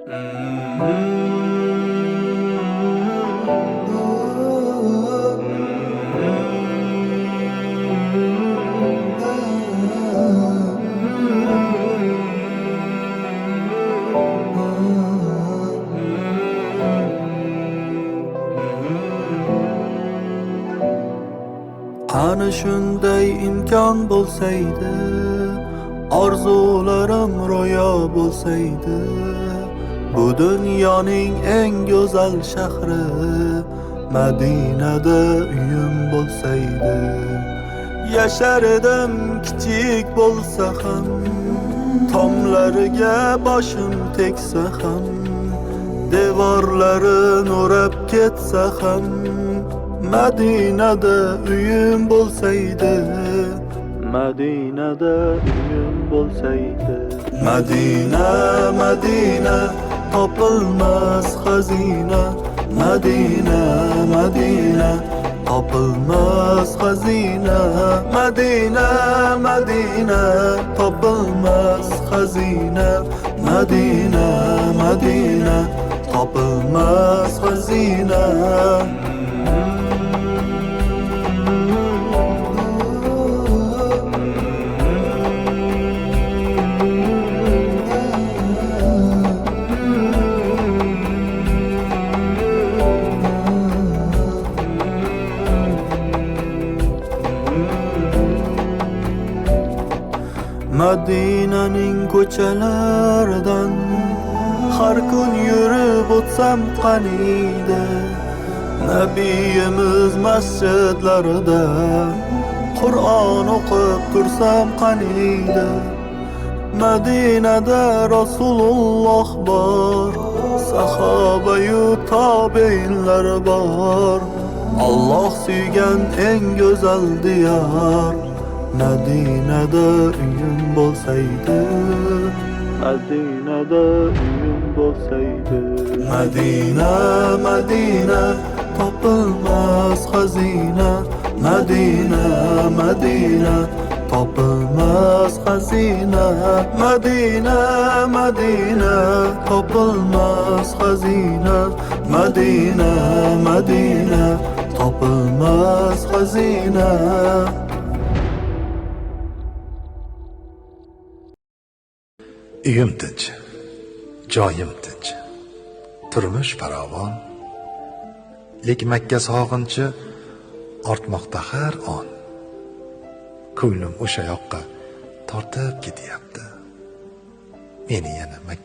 Ana shunday imkon bo'lsaydi, orzularim ro'yo bo'lsaydi, bu dunyoning eng go'zal shahri Madinada uyim bo'lsaydi. Yashar edim kichik bo'lsa ham, tomlariga boshim tegsa ham, devorlarin o'rab ketsa ham, Madinada uyim bo'lsaydi, Madinada uyim bo'lsaydi. Madina, Madina, topilmas xazina, Madina, Madina, topilmas xazina, Madina, Madina, topilmas xazina, Madina, Madina, topilmas xazina. Madinaning ko'chalaridan har kun yurib o'tsam qaniydi, Nabiyimiz masjidlarida Qur'on o'qib tursam qaniydi. Madinada Rasululloh bor, sahoba-yu tobiinlar bor, Alloh suygan eng go'zal diyor. Madinada uyim bo'lsaydi, Madinada uyim bo'lsaydi. Madina, Madina, topilmas xazina, Madina, Madina, topilmas xazina, Madina, Madina, topilmas xazina, Madina, Madina, topilmas xazina. Uyim tinch, joyim tinch, turmush farovon, lek Makka sog'inchi ortmoqda har on. Ko'nglim o'sha yoqqa tortib ketyapti. Meni yana Makka